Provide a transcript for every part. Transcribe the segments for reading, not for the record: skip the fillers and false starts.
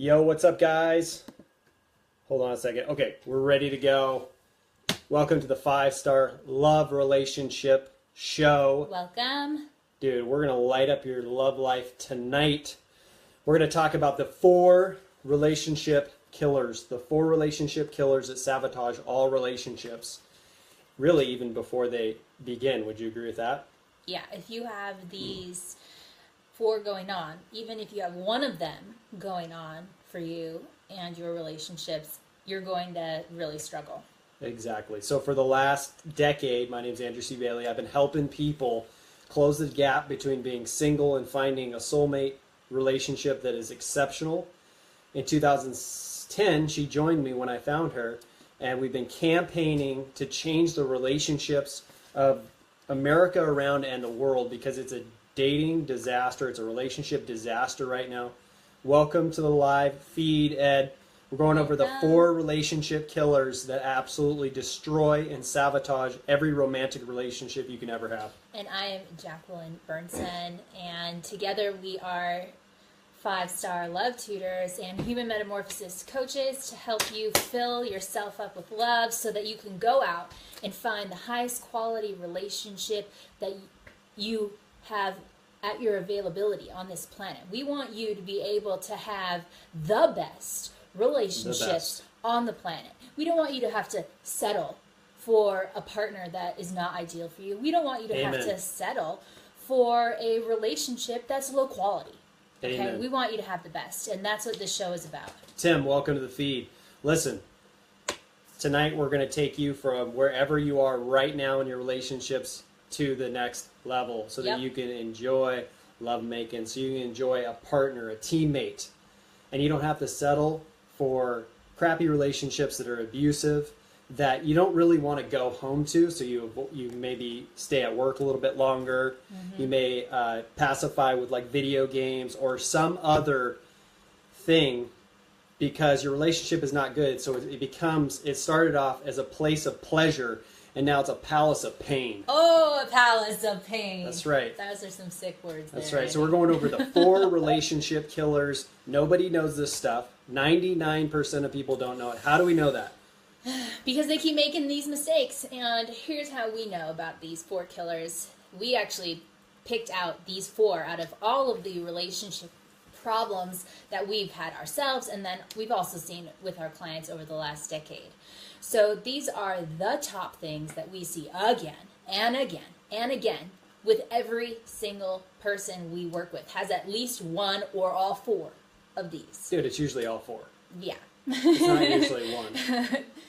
Yo, what's up, guys? Hold on a second. Okay, we're ready to go. Welcome to the 5-Star Love Relationship Show. Welcome. Dude, we're going to light up your love life tonight. We're going to talk about the 4 relationship killers. The 4 relationship killers that sabotage all relationships. Really, even before they begin. Would you agree with that? Yeah, if you have these 4 going on, even if you have one of them going on for you and your relationships, you're going to really struggle. Exactly. So for the last decade, my name's Andrew C. Bailey. I've been helping people close the gap between being single and finding a soulmate relationship that is exceptional. In 2010, she joined me when I found her, and we've been campaigning to change the relationships of America around and the world because it's a dating disaster. It's a relationship disaster right now. Welcome to the live feed, Ed. We're going over the 4 relationship killers that absolutely destroy and sabotage every romantic relationship you can ever have. And I am Jacqueline Burnson, and together we are 5-Star Love Tutors and Human Metamorphosis Coaches to help you fill yourself up with love so that you can go out and find the highest quality relationship that you have at your availability on this planet. We want you to be able to have the best relationships on the planet. We don't want you to have to settle for a partner that is not ideal for you. We don't want you to have to settle for a relationship that's low quality. Okay? Amen. We want you to have the best, and that's what this show is about. Tim, welcome to the feed. Listen, tonight we're going to take you from wherever you are right now in your relationships to the next level so that you can enjoy lovemaking, so you can enjoy a partner, a teammate, and you don't have to settle for crappy relationships that are abusive, that you don't really want to go home to, so you maybe stay at work a little bit longer. You may pacify with like video games or some other thing because your relationship is not good. So it started off as a place of pleasure, and now it's a palace of pain. Oh, a palace of pain. That's right. Those are some sick words there. That's right. So we're going over the 4 relationship killers. Nobody knows this stuff. 99% of people don't know it. How do we know that? Because they keep making these mistakes. And here's how we know about these 4 killers. We actually picked out these 4 out of all of the relationship problems that we've had ourselves, and then we've also seen with our clients over the last decade. So these are the top things that we see again and again and again with every single person we work with has at least one or all 4 of these. Dude, it's usually all 4. Yeah. It's not usually one.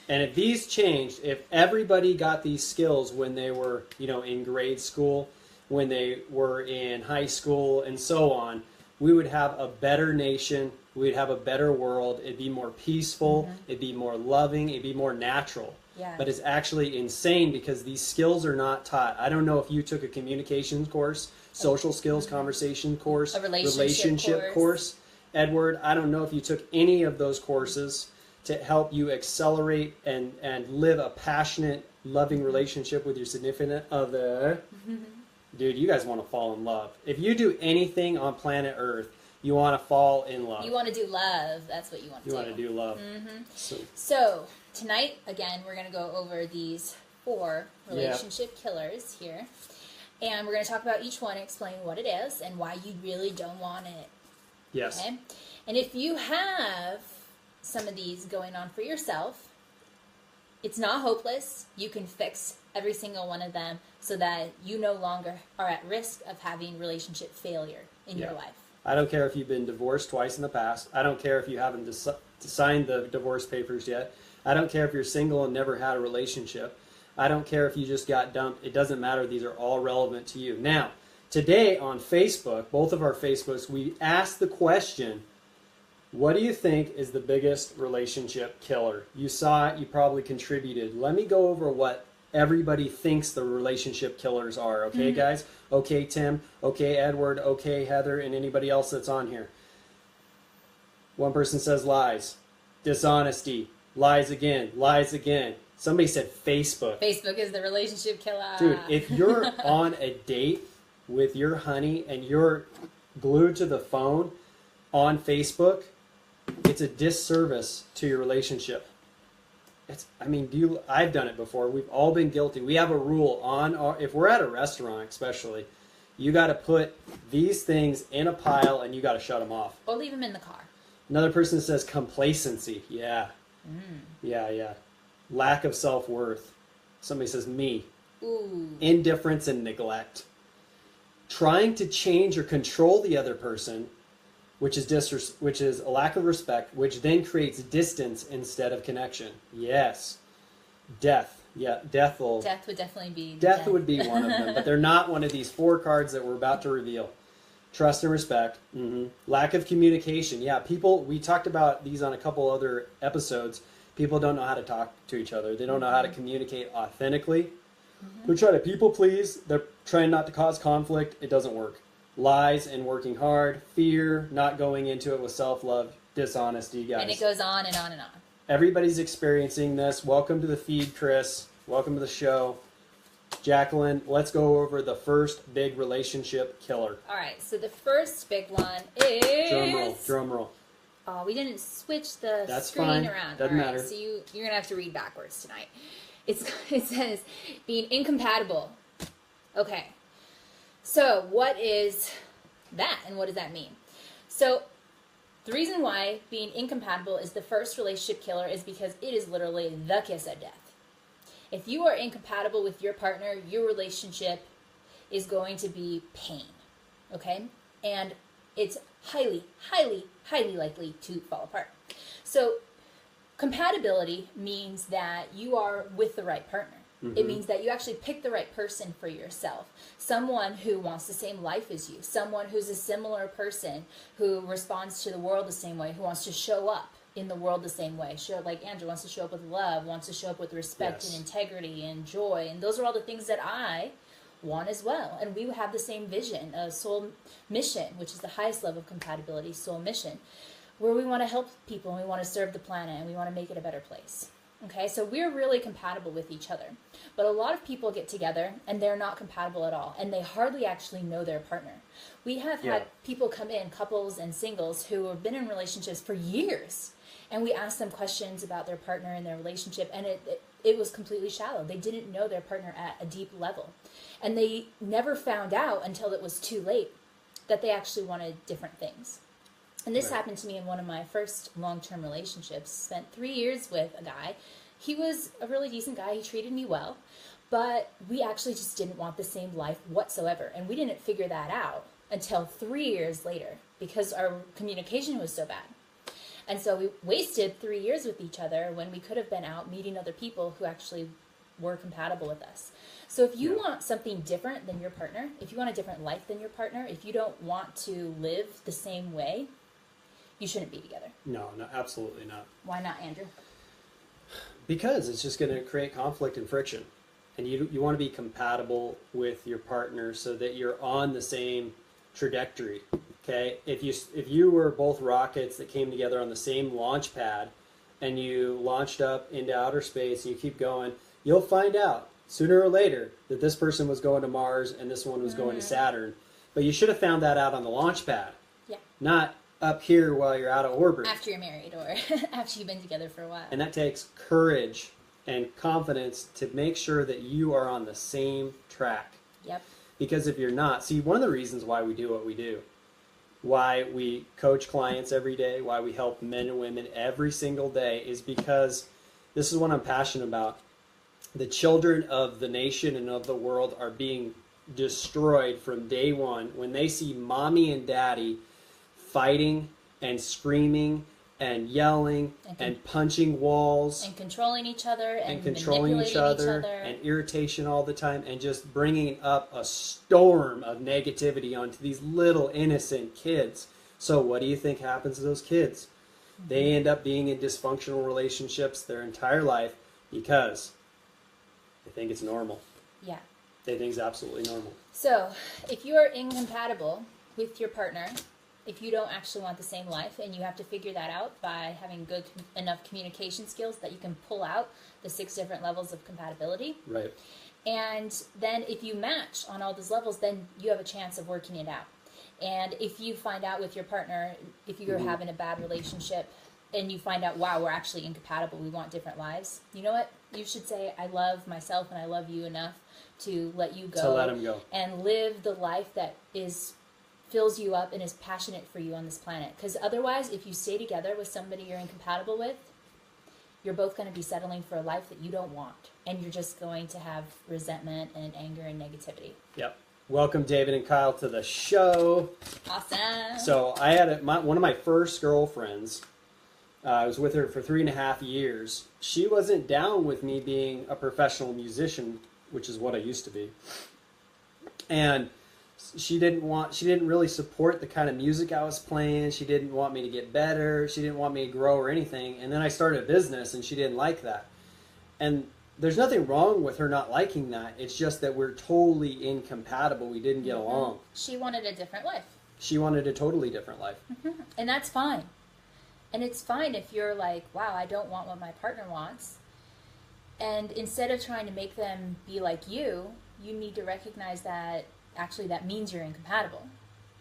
And if these changed, if everybody got these skills when they were, in grade school, when they were in high school, and so on, we would have a better nation. We'd have a better world. It'd be more peaceful. It'd be more loving. It'd be more natural. Yeah. But it's actually insane because these skills are not taught. I don't know if you took a communications course, social skills, conversation course, a relationship course. Edward, I don't know if you took any of those courses to help you accelerate and live a passionate, loving relationship with your significant other. Dude, you guys want to fall in love. If you do anything on planet Earth, you want to fall in love. You want to do love. That's what you want to do. You want to do love. So tonight, again, we're going to go over these 4 relationship killers here. And we're going to talk about each one, explain what it is, and why you really don't want it. Yes. Okay? And if you have some of these going on for yourself, it's not hopeless. You can fix every single one of them so that you no longer are at risk of having relationship failure in your life. I don't care if you've been divorced twice in the past. I don't care if you haven't signed the divorce papers yet. I don't care if you're single and never had a relationship. I don't care if you just got dumped. It doesn't matter. These are all relevant to you. Now, today on Facebook, both of our Facebooks, we asked the question, what do you think is the biggest relationship killer? You saw it. You probably contributed. Let me go over what everybody thinks the relationship killers are. Okay, guys? Okay, Tim. Okay, Edward. Okay, Heather. And anybody else that's on here. One person says lies. Dishonesty. Lies again. Lies again. Somebody said Facebook. Facebook is the relationship killer. Dude, if you're on a date with your honey and you're glued to the phone on Facebook, it's a disservice to your relationship. I've done it before. We've all been guilty. We have a rule if we're at a restaurant especially, you got to put these things in a pile and you got to shut them off. Or leave them in the car. Another person says complacency. Yeah. Yeah. Lack of self-worth. Somebody says me. Ooh. Indifference and neglect. Trying to change or control the other person, which is a lack of respect, which then creates distance instead of connection. Yes. Death. Yeah, death would definitely be. Death would be one of them, but they're not one of these 4 cards that we're about to reveal. Trust and respect. Lack of communication. Yeah, we talked about these on a couple other episodes. People don't know how to talk to each other. They don't know how to communicate authentically. They're trying to people please. They're trying not to cause conflict. It doesn't work. Lies and working hard. Fear, not going into it with self-love. Dishonesty, guys. And it goes on and on and on. Everybody's experiencing this. Welcome to the feed, Chris. Welcome to the show. Jacqueline, let's go over the first big relationship killer. All right, so the first big one is... Drum roll. Oh, we didn't switch the That's screen fine. around. Doesn't All right, matter. so you're going to have to read backwards tonight. It says being incompatible. Okay. So what is that and what does that mean? So the reason why being incompatible is the first relationship killer is because it is literally the kiss of death. If you are incompatible with your partner, your relationship is going to be pain. Okay? And it's highly, highly, highly likely to fall apart. So compatibility means that you are with the right partner. It means that you actually pick the right person for yourself. Someone who wants the same life as you. Someone who's a similar person who responds to the world the same way, who wants to show up in the world the same way. Like Andrew wants to show up with love, wants to show up with respect and integrity and joy. And those are all the things that I want as well. And we have the same vision, a soul mission, which is the highest level of compatibility, soul mission, where we want to help people and we want to serve the planet and we want to make it a better place. Okay, so we're really compatible with each other. But a lot of people get together and they're not compatible at all. And they hardly actually know their partner. We have had people come in, couples and singles, who have been in relationships for years. And we ask them questions about their partner and their relationship. And it was completely shallow. They didn't know their partner at a deep level. And they never found out until it was too late that they actually wanted different things. And this happened to me in one of my first long-term relationships. Spent 3 years with a guy. He was a really decent guy. He treated me well. But we actually just didn't want the same life whatsoever. And we didn't figure that out until 3 years later because our communication was so bad. And so we wasted 3 years with each other when we could have been out meeting other people who actually were compatible with us. So if you want something different than your partner, if you want a different life than your partner, if you don't want to live the same way, you shouldn't be together. No, absolutely not. Why not, Andrew? Because it's just going to create conflict and friction. And you want to be compatible with your partner so that you're on the same trajectory. Okay? If you were both rockets that came together on the same launch pad and you launched up into outer space and you keep going, you'll find out sooner or later that this person was going to Mars and this one was going to Saturn. But you should have found that out on the launch pad. Yeah. Not up here while you're out of orbit. After you're married or after you've been together for a while. And that takes courage and confidence to make sure that you are on the same track. Yep. Because if you're not, see, one of the reasons why we do what we do, why we coach clients every day, why we help men and women every single day is because this is what I'm passionate about. The children of the nation and of the world are being destroyed from day one when they see mommy and daddy fighting and screaming and yelling and punching walls and controlling each other and controlling manipulating each other and irritation all the time and just bringing up a storm of negativity onto these little innocent kids. So what do you think happens to those kids? They end up being in dysfunctional relationships their entire life because they think it's normal. Yeah. They think it's absolutely normal. So if you are incompatible with your partner, if you don't actually want the same life, and you have to figure that out by having good enough communication skills that you can pull out the 6 different levels of compatibility. Right. And then if you match on all those levels, then you have a chance of working it out. And if you find out with your partner, if you're having a bad relationship and you find out, wow, we're actually incompatible, we want different lives, you know what? You should say, I love myself and I love you enough to let you go. To let him go. And live the life that fills you up and is passionate for you on this planet. Because otherwise, if you stay together with somebody you're incompatible with, you're both going to be settling for a life that you don't want. And you're just going to have resentment and anger and negativity. Yep. Welcome, David and Kyle, to the show. Awesome. So I had one of my first girlfriends. I was with her for 3.5 years. She wasn't down with me being a professional musician, which is what I used to be. And she didn't really support the kind of music I was playing. She didn't want me to get better. She didn't want me to grow or anything. And then I started a business and she didn't like that. And there's nothing wrong with her not liking that. It's just that we're totally incompatible. We didn't get along. She wanted a different life. She wanted a totally different life. And that's fine. And it's fine if you're like, wow, I don't want what my partner wants. And instead of trying to make them be like you need to recognize that actually that means you're incompatible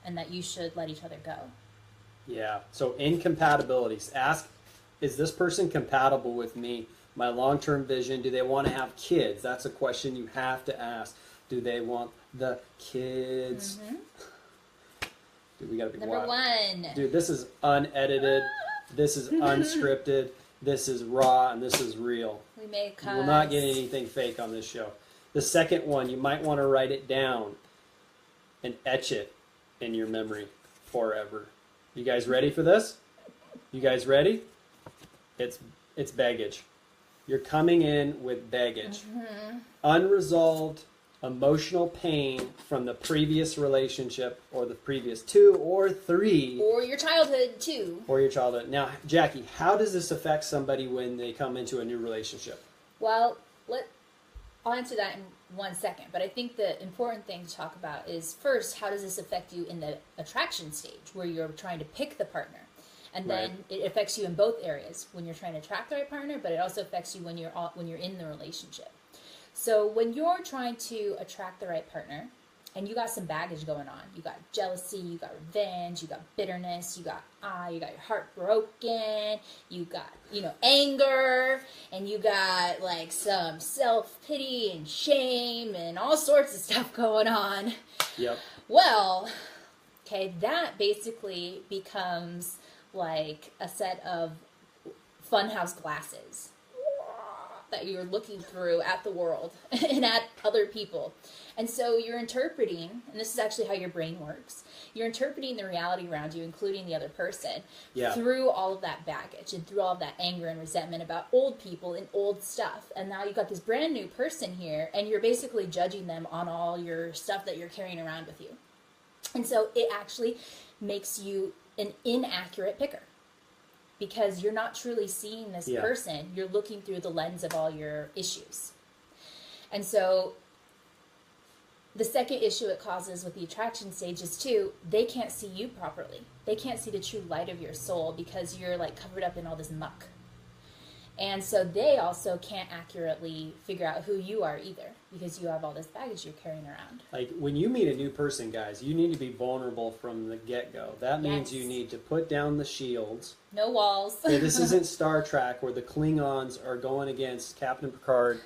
and that you should let each other go. Yeah. So incompatibilities. Ask, is this person compatible with me? My long-term vision? Do they want to have kids? That's a question you have to ask. Do they want the kids? Dude, we gotta be Number one. Dude, this is unedited. This is unscripted. This is raw, and this is real. We make cuts. You will not get anything fake on this show. The second one, you might want to write it down and etch it in your memory forever. You guys ready for this? You guys ready? It's baggage. You're coming in with baggage. Unresolved emotional pain from the previous relationship or the previous 2 or 3. Or your childhood, too. Or your childhood. Now, Jackie, how does this affect somebody when they come into a new relationship? Well, I'll answer that in 1 second. But I think the important thing to talk about is, first, how does this affect you in the attraction stage where you're trying to pick the partner? And then it affects you in both areas when you're trying to attract the right partner, but it also affects you when you're in the relationship. So when you're trying to attract the right partner and you got some baggage going on, you got jealousy, you got revenge, you got bitterness, you got your heart broken, you got, anger, and you got like some self-pity and shame and all sorts of stuff going on. Yep. Well, okay, that basically becomes like a set of funhouse glasses that you're looking through at the world and at other people. And so you're interpreting, and this is actually how your brain works, you're interpreting the reality around you, including the other person, through all of that baggage and through all of that anger and resentment about old people and old stuff. And now you've got this brand new person here, and you're basically judging them on all your stuff that you're carrying around with you. And so it actually makes you an inaccurate picker. Because you're not truly seeing this person. You're looking through the lens of all your issues. And so the second issue it causes with the attraction stage is, too, they can't see you properly. They can't see the true light of your soul because you're like covered up in all this muck. And so they also can't accurately figure out who you are either because you have all this baggage you're carrying around. Like when you meet a new person, guys, you need to be vulnerable from the get-go. That means you need to put down the shields. No walls. Okay, this isn't Star Trek where the Klingons are going against Captain Picard,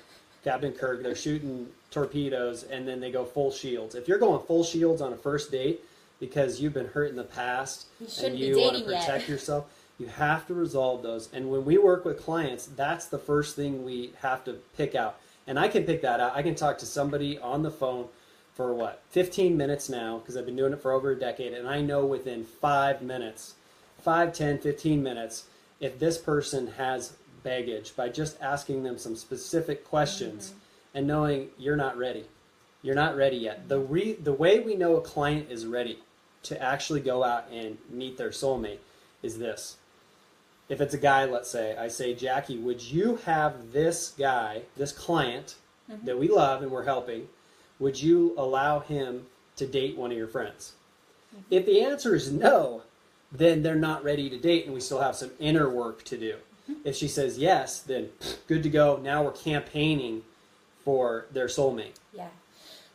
Captain Kirk. They're shooting torpedoes and then they go full shields. If you're going full shields on a first date because you've been hurt in the past and you want to protect yourself, you have to resolve those. And when we work with clients, that's the first thing we have to pick out. And I can pick that out. I can talk to somebody on the phone for 15 minutes now, because I've been doing it for over a decade, and I know within 5 minutes, 5, 10, 15 minutes, if this person has baggage by just asking them some specific questions and knowing you're not ready. You're not ready yet. The way we know a client is ready to actually go out and meet their soulmate is this. If it's a guy, let's say, I say, Jackie, would you have this guy, this client that we love and we're helping, would you allow him to date one of your friends? If the answer is no, then they're not ready to date and we still have some inner work to do. If she says yes, then good to go. Now we're campaigning for their soulmate. Yeah.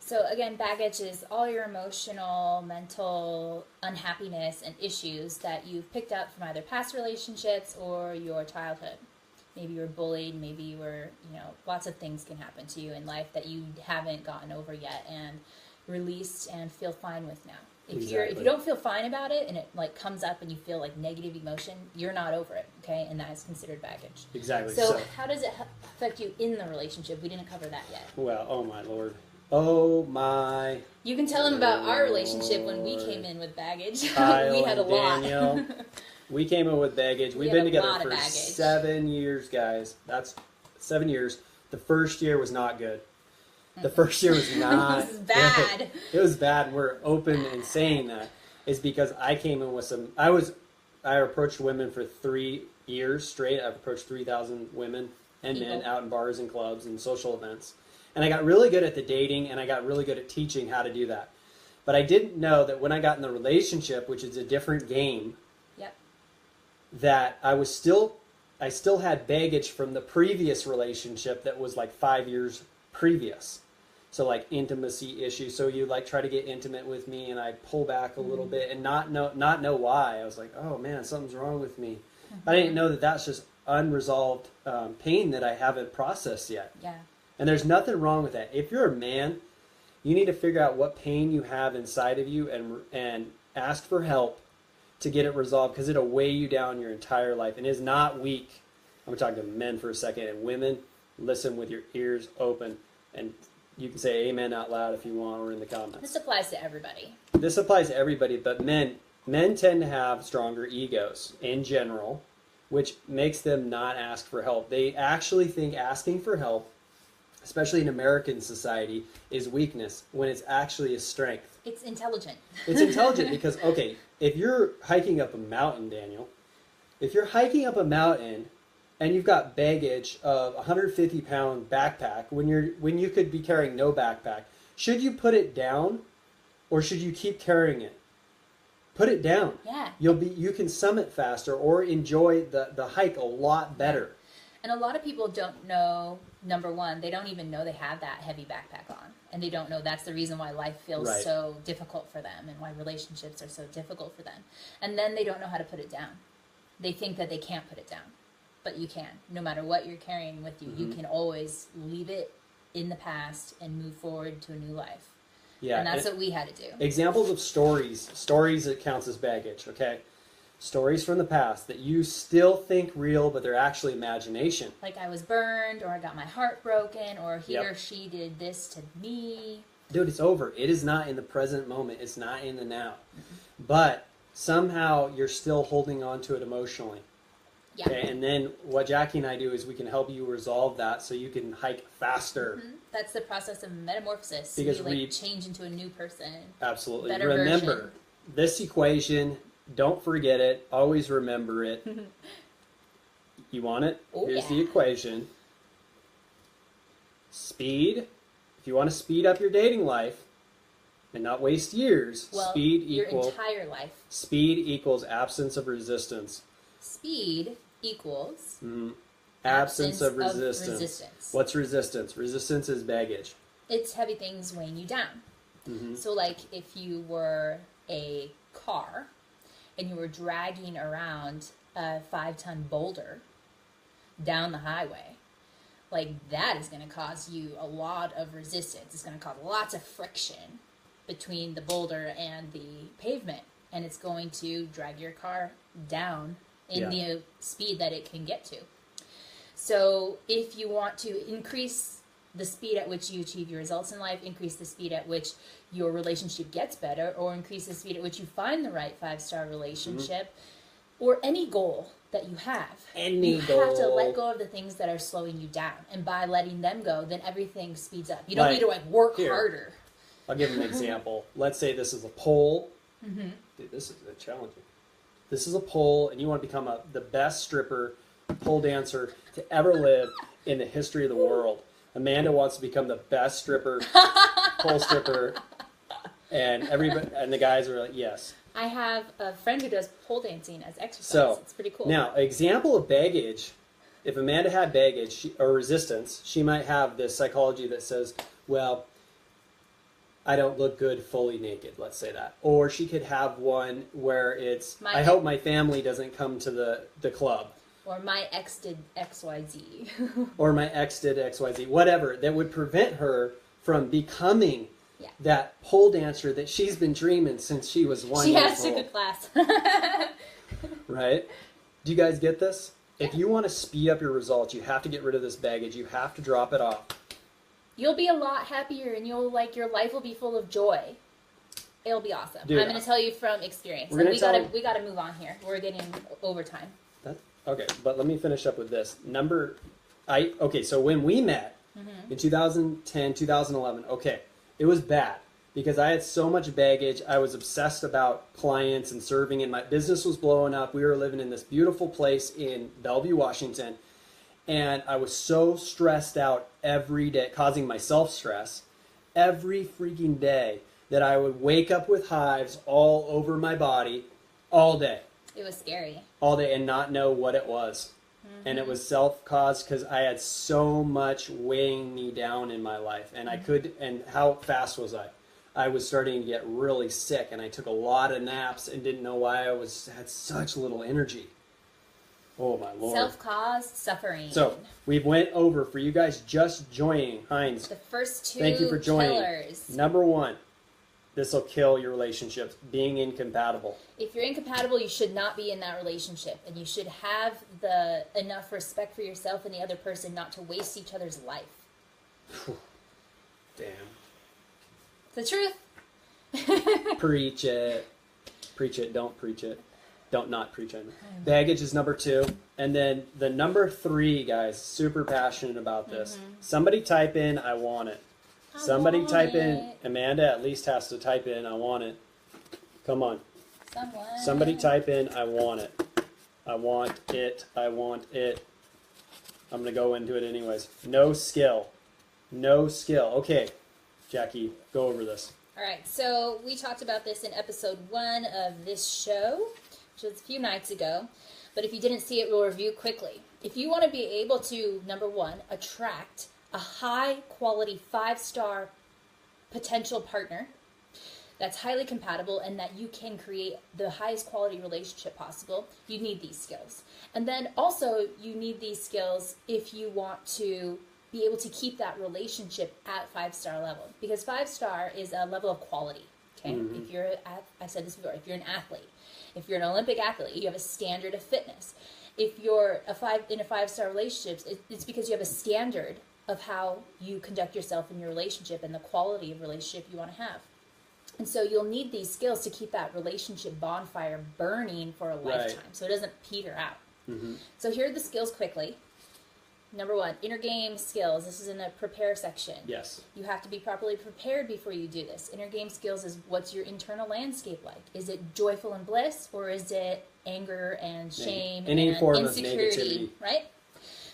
So again, baggage is all your emotional, mental unhappiness and issues that you've picked up from either past relationships or your childhood. Maybe you were bullied, maybe you were, lots of things can happen to you in life that you haven't gotten over yet and released and feel fine with now. If you don't feel fine about it and it like comes up and you feel like negative emotion, you're not over it, okay? And that is considered baggage. Exactly. So how does it affect you in the relationship? We didn't cover that yet. Well, oh my Lord. Oh my. You can tell them about our relationship when we came in with baggage. Kyle we had a and lot. Danielle, we came in with baggage. We've been together for 7 years, guys. That's 7 years. The first year was not good. The first year was not It was bad. good. It was bad. And we're open in saying that is because I came in with some. I approached women for 3 years straight. I've approached 3,000 women and men out in bars and clubs and social events. And I got really good at the dating, and I got really good at teaching how to do that. But I didn't know that when I got in the relationship, which is a different game, Yep. that I still had baggage from the previous relationship that was like 5 years previous. So like intimacy issues. So you like try to get intimate with me, and I pull back a little bit and not know why. I was like, oh man, something's wrong with me. I didn't know that that's just unresolved pain that I haven't processed yet. Yeah. And there's nothing wrong with that. If you're a man, you need to figure out what pain you have inside of you and ask for help to get it resolved, because it'll weigh you down your entire life and is not weak. I'm talking to men for a second, and women, listen with your ears open, and you can say amen out loud if you want or in the comments. This applies to everybody. This applies to everybody, but men tend to have stronger egos in general, which makes them not ask for help. They actually think asking for help, especially in American society, is weakness when it's actually a strength. It's intelligent. It's intelligent because, okay, if you're hiking up a mountain, Daniel, if you're hiking up a mountain and you've got baggage of a 150-pound backpack when you could be carrying no backpack, should you put it down or should you keep carrying it? Put it down. Yeah. You can summit faster or enjoy the hike a lot better. And a lot of people don't know, number one, they don't even know they have that heavy backpack on. And they don't know that's the reason why life feels so difficult for them and why relationships are so difficult for them. And then they don't know how to put it down. They think that they can't put it down. But you can. No matter what you're carrying with you, you can always leave it in the past and move forward to a new life. Yeah, and that's what we had to do. Examples of stories that counts as baggage, okay? Stories from the past that you still think real, but they're actually imagination. Like I was burned, or I got my heart broken, or he or she did this to me. Dude, it's over. It is not in the present moment. It's not in the now. But somehow you're still holding on to it emotionally. Yeah. Okay, and then what Jackie and I do is we can help you resolve that so you can hike faster. Mm-hmm. That's the process of metamorphosis. Because you change into a new person. Absolutely. Better Remember, version. This equation, don't forget it. Always remember it. You want it? Oh, Here's the equation. Speed. If you want to speed up your dating life and not waste years, speed your entire life. Speed equals absence of resistance. Speed equals absence of resistance. What's resistance? Resistance is baggage. It's heavy things weighing you down. Mm-hmm. So like if you were a car and you were dragging around a 5-ton boulder down the highway, like that is going to cause you a lot of resistance. It's going to cause lots of friction between the boulder and the pavement, and it's going to drag your car down in the speed that it can get to. So if you want to increase the speed at which you achieve your results in life, increase the speed at which your relationship gets better, or increase the speed at which you find the right 5-star relationship, or any goal that you have. You have to let go of the things that are slowing you down. And by letting them go, then everything speeds up. You don't need to work harder. I'll give an example. Let's say this is a pole. Dude, this is challenging. This is a pole, and you want to become the best stripper, pole dancer to ever live in the history of the world. Amanda wants to become the best stripper, pole stripper, and everybody, and the guys are like, yes. I have a friend who does pole dancing as exercise. So, it's pretty cool. Now, example of baggage, if Amanda had baggage or resistance, she might have this psychology that says, well, I don't look good fully naked, let's say that. Or she could have one where it's, My I hope my family doesn't come to the club. Or my ex did XYZ. Or my ex did XYZ. Whatever, that would prevent her from becoming that pole dancer that she's been dreaming since she was 1 She year has old. took a class. Right? Do you guys get this? If you want to speed up your results, you have to get rid of this baggage. You have to drop it off. You'll be a lot happier, and your life will be full of joy. It'll be awesome. Dude, I'm going to tell you from experience. We're And gonna we gotta move on here. We're getting overtime. Okay, but let me finish up with this. So when we met in 2010, 2011, okay, it was bad because I had so much baggage. I was obsessed about clients and serving, and my business was blowing up. We were living in this beautiful place in Bellevue, Washington, and I was so stressed out every day, causing myself stress every freaking day, that I would wake up with hives all over my body all day. It was scary. All day and not know what it was. And it was self-caused because I had so much weighing me down in my life. And and how fast was I? I was starting to get really sick, and I took a lot of naps and didn't know why I had such little energy. Oh my Lord. Self-caused suffering. So we went over, for you guys just joining, Heinz, the first two thank you for joining. killers. Number one, this will kill your relationships, being incompatible. If you're incompatible, you should not be in that relationship, and you should have enough respect for yourself and the other person not to waste each other's life. Damn. The truth. Preach it. Preach it. Don't preach it. Don't not preach it. Baggage is number 2. And then the number 3, guys, super passionate about this. Somebody type in, I want it. Somebody type in, Amanda at least has to type in, I want it. Come on. Somebody type in, I want it. I want it. I want it. I'm going to go into it anyways. No skill. No skill. Okay, Jackie, go over this. All right, so we talked about this in episode 1 of this show, which was a few nights ago. But if you didn't see it, we'll review quickly. If you want to be able to, number 1, attract a high-quality 5-star potential partner that's highly compatible and that you can create the highest quality relationship possible, you need these skills. And then also you need these skills if you want to be able to keep that relationship at 5-star level, because 5-star is a level of quality. Okay, if you're, I said this before, if you're an athlete, if you're an Olympic athlete, you have a standard of fitness. If you're in a 5-star relationship, it's because you have a standard of how you conduct yourself in your relationship and the quality of relationship you want to have. And so you'll need these skills to keep that relationship bonfire burning for a lifetime, so it doesn't peter out. So here are the skills quickly. Number 1, inner game skills. This is in the prepare section. Yes. You have to be properly prepared before you do this. Inner game skills is, what's your internal landscape like? Is it joyful and bliss, or is it anger and shame Any and form of insecurity? negativity. Right?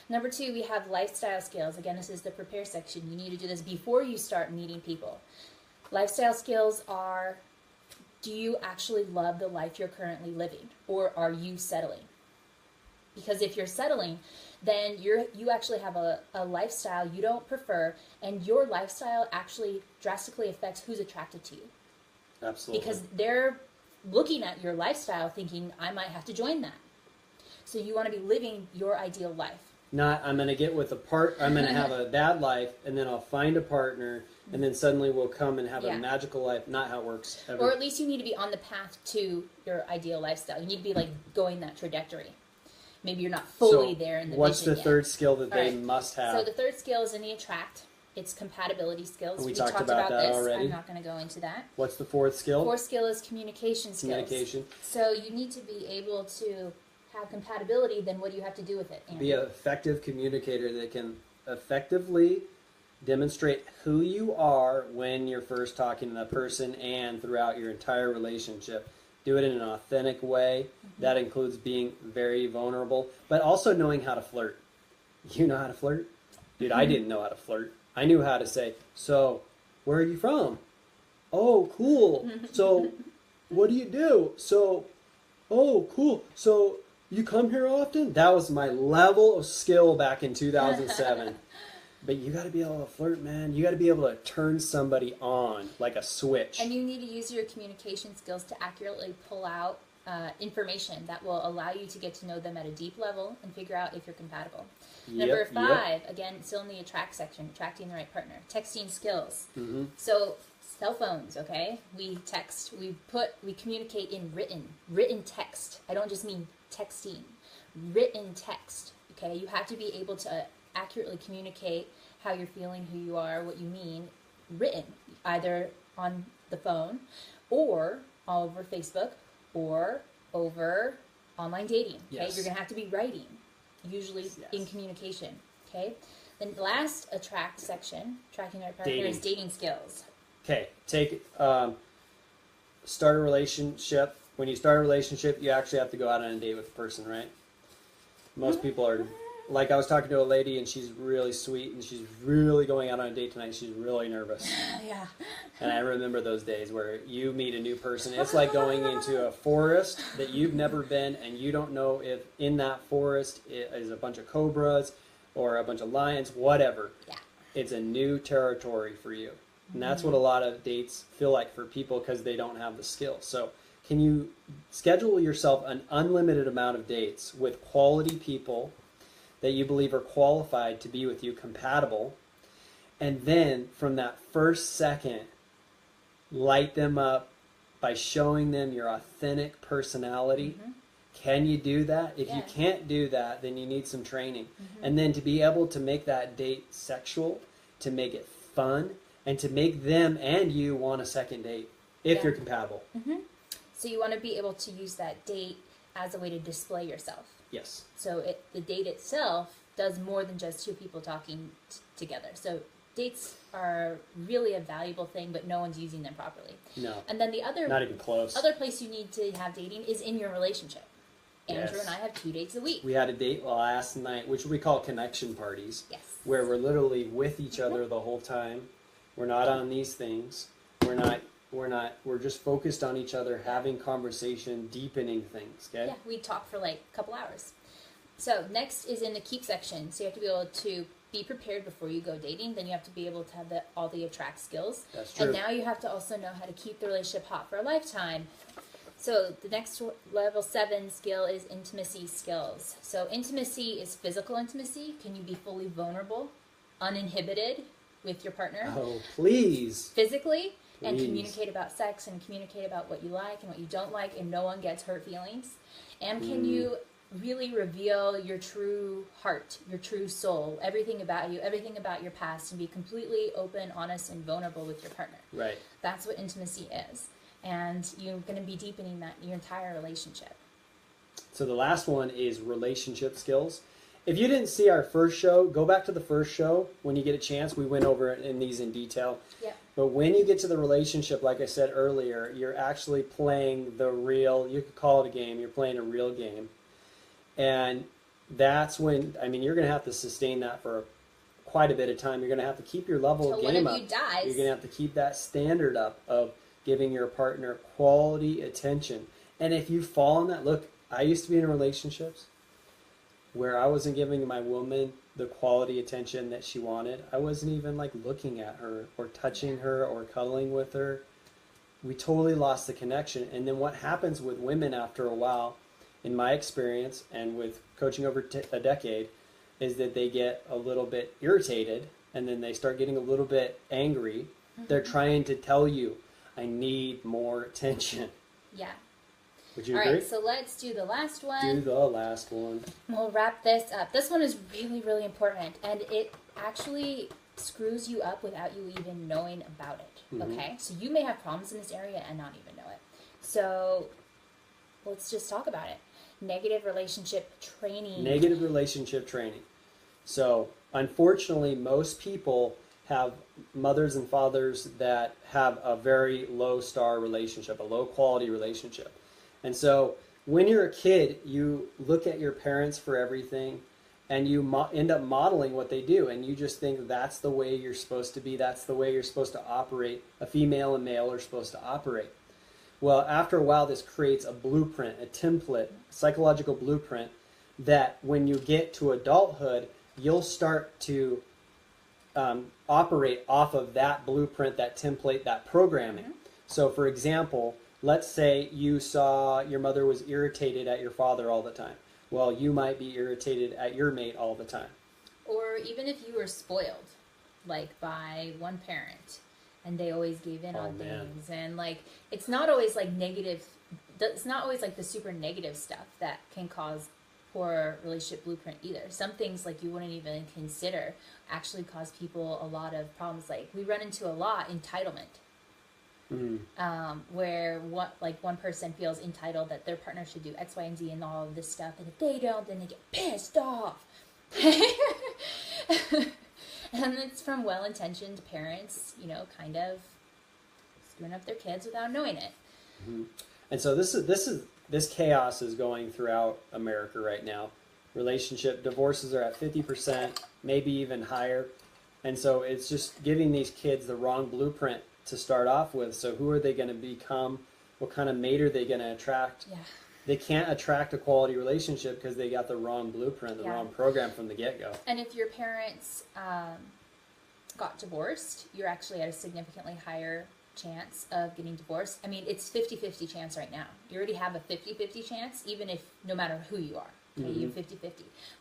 Number 2, we have lifestyle skills. Again, this is the prepare section. You need to do this before you start meeting people. Lifestyle skills are, do you actually love the life you're currently living, or are you settling? Because if you're settling, then you actually have a lifestyle you don't prefer, and your lifestyle actually drastically affects who's attracted to you. Absolutely. Because they're looking at your lifestyle thinking, I might have to join that. So you want to be living your ideal life. Not, I'm going to get with I'm going to have a bad life, and then I'll find a partner, and then suddenly we'll come and have a magical life. Not how it works ever. Or at least you need to be on the path to your ideal lifestyle. You need to be like going that trajectory. Maybe you're not fully there in the what's vision the third skill that they must have? So the third skill is in the attract. It's compatibility skills. We talked about that this. already. I'm not going to go into that. What's the fourth skill? Fourth skill is communication skills. Communication. So you need to be able to have compatibility. Then what do you have to do with it, Andrew? Be an effective communicator that can effectively demonstrate who you are when you're first talking to that person and throughout your entire relationship. Do it in an authentic way. That includes being very vulnerable, but also knowing how to flirt. You know how to flirt? Dude, I didn't know how to flirt. I knew how to say, so, where are you from? Oh, cool. So, what do you do? So, oh, cool. So, you come here often? That was my level of skill back in 2007. But you got to be able to flirt, man. You got to be able to turn somebody on like a switch. And you need to use your communication skills to accurately pull out information that will allow you to get to know them at a deep level and figure out if you're compatible. Number 5, again, still in the attract section, attracting the right partner. Texting skills. Mm-hmm. So cell phones, okay? We text, we communicate in written text. I don't just mean texting, written text, okay? You have to be able to accurately communicate how you're feeling, who you are, what you mean, written, either on the phone or over Facebook or over online dating. Okay, Yes. you're gonna have to be writing, usually Yes. in communication. Okay, then the last attract section, attracting the right partner, Dating. is dating skills. Okay, start a relationship. When you start a relationship, you actually have to go out on a date with the person, right? Most people are, like I was talking to a lady and she's really sweet and she's really going out on a date tonight. She's really nervous. Yeah. And I remember those days where you meet a new person. It's like going into a forest that you've never been and you don't know if in that forest is a bunch of cobras or a bunch of lions, whatever. Yeah. It's a new territory for you. And that's what a lot of dates feel like for people because they don't have the skills. So can you schedule yourself an unlimited amount of dates with quality people that you believe are qualified to be with you, compatible, and then from that first second, light them up by showing them your authentic personality? Mm-hmm. Can you do that? If Yeah. you can't do that, then you need some training. And then to be able to make that date sexual, to make it fun, and to make them and you want a second date if Yeah. you're compatible. So you want to be able to use that date as a way to display yourself. Yes. So the date itself does more than just two people talking together. So dates are really a valuable thing, but no one's using them properly. No. And then the Not even close. other place you need to have dating is in your relationship. Andrew Yes. and I have 2 dates a week. We had a date last night, which we call connection parties, Yes. where we're literally with each other the whole time. We're not on these things. We're just focused on each other, having conversation, deepening things, okay? Yeah, we talk for like a couple hours. So next is in the keep section. So you have to be able to be prepared before you go dating. Then you have to be able to have all the attract skills. That's true. And now you have to also know how to keep the relationship hot for a lifetime. So the next level 7 skill is intimacy skills. So intimacy is physical intimacy. Can you be fully vulnerable, uninhibited with your partner? Oh, please. Physically, and Please. communicate about sex and communicate about what you like and what you don't like, and no one gets hurt feelings. And can you really reveal your true heart, your true soul, everything about you, everything about your past, and be completely open, honest, and vulnerable with your partner? Right. That's what intimacy is. And you're going to be deepening that in your entire relationship. So the last one is relationship skills. If you didn't see our first show, go back to the first show when you get a chance. We went over these in detail. Yeah. But when you get to the relationship, like I said earlier, you're actually playing the real, you could call it a game, you're playing a real game. And that's when, you're going to have to sustain that for quite a bit of time. You're going to have to keep your level of Till game one up. of you dies. You're going to have to keep that standard up of giving your partner quality attention. And if you fall in that, look, I used to be in relationships where I wasn't giving my woman the quality attention that she wanted. I wasn't even looking at her or touching her or cuddling with her. We totally lost the connection. And then what happens with women after a while, in my experience and with coaching over a decade, is that they get a little bit irritated and then they start getting a little bit angry. They're trying to tell you, I need more attention. Yeah. Would you All agree? right, so let's do the last one. Do the last one. We'll wrap this up. This one is really, really important, and it actually screws you up without you even knowing about it. Okay? So you may have problems in this area and not even know it. So let's just talk about it. Negative relationship training. Negative relationship training. So, unfortunately, most people have mothers and fathers that have a very low star relationship, a low quality relationship. And so, when you're a kid, you look at your parents for everything and you end up modeling what they do. And you just think that's the way you're supposed to be. That's the way you're supposed to operate. A female and male are supposed to operate. Well, after a while, this creates a blueprint, a template, a psychological blueprint that when you get to adulthood, you'll start to operate off of that blueprint, that template, that programming. So, for example, let's say you saw your mother was irritated at your father all the time. Well, you might be irritated at your mate all the time. Or even if you were spoiled, like by one parent, and they always gave in on things, and like it's not always like negative. It's not always like the super negative stuff that can cause poor relationship blueprint either. Some things like you wouldn't even consider actually cause people a lot of problems. Like we run into a lot entitlement. Where one person feels entitled that their partner should do X, Y, and Z and all of this stuff, and if they don't, then they get pissed off. And it's from well-intentioned parents, kind of screwing up their kids without knowing it. And so this chaos is going throughout America right now. Relationship divorces are at 50%, maybe even higher. And so it's just giving these kids the wrong blueprint to start off with. So who are they going to become? What kind of mate are they going to attract? Yeah. They can't attract a quality relationship because they got the wrong blueprint, the wrong program from the get-go. And if your parents got divorced, you're actually at a significantly higher chance of getting divorced. I mean, it's 50-50 chance right now. You already have a 50-50 chance, even if no matter who you are. Okay, you have 50-50.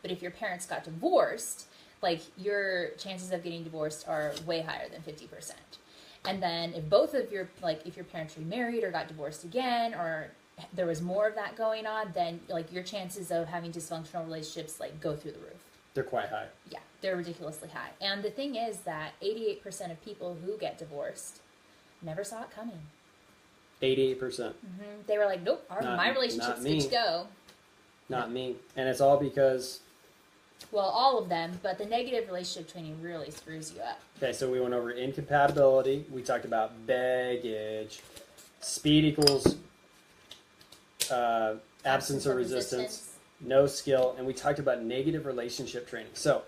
But if your parents got divorced, like your chances of getting divorced are way higher than 50%. And then if both of your, like if your parents remarried or got divorced again, or there was more of that going on, then like your chances of having dysfunctional relationships like go through the roof. They're quite high. Yeah, they're ridiculously high. And the thing is that 88% of people who get divorced never saw it coming. 88%. They were like, nope, my relationship's good to go. Not me. And it's all because... Well, all of them, but the negative relationship training really screws you up. Okay, so we went over incompatibility. We talked about baggage. Speed equals absence of resistance. No skill. And we talked about negative relationship training. So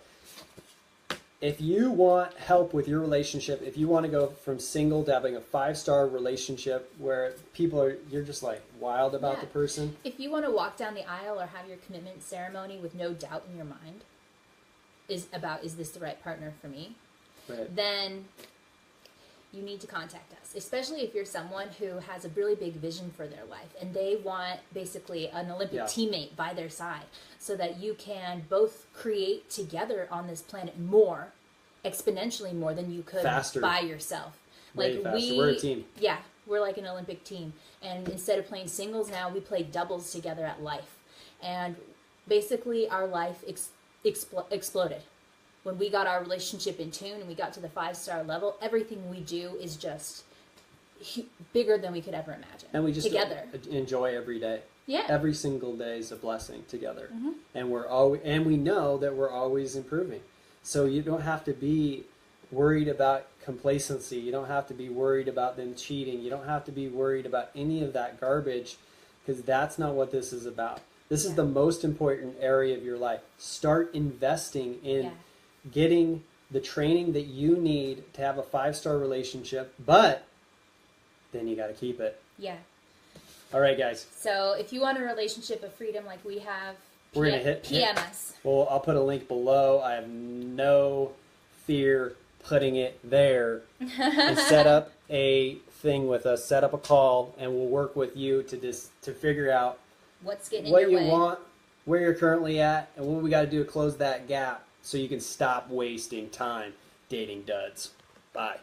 if you want help with your relationship, if you want to go from single to having a 5-star relationship where you're just like wild about the person. If you want to walk down the aisle or have your commitment ceremony with no doubt in your mind is this the right partner for me? Right. Then you need to contact us, especially if you're someone who has a really big vision for their life and they want basically an Olympic teammate by their side so that you can both create together on this planet more, exponentially more than you could by yourself. Way faster. We're a team. Yeah, we're like an Olympic team. And instead of playing singles now, we play doubles together at life. And basically our life exploded. When we got our relationship in tune and we got to the 5-star level, everything we do is just bigger than we could ever imagine. And we just together enjoy every day. Yeah. Every single day is a blessing together. And we know that we're always improving. So you don't have to be worried about complacency. You don't have to be worried about them cheating. You don't have to be worried about any of that garbage because that's not what this is about. This is the most important area of your life. Start investing in getting the training that you need to have a 5-star relationship, but then you got to keep it. Yeah. All right, guys. So if you want a relationship of freedom like we have, we're going to hit PM us. Well, I'll put a link below. I have no fear putting it there. And set up a thing with us. Set up a call, and we'll work with you to figure out what's getting what in your you way. want, where you're currently at, and what we got to do to close that gap so you can stop wasting time dating duds. Bye.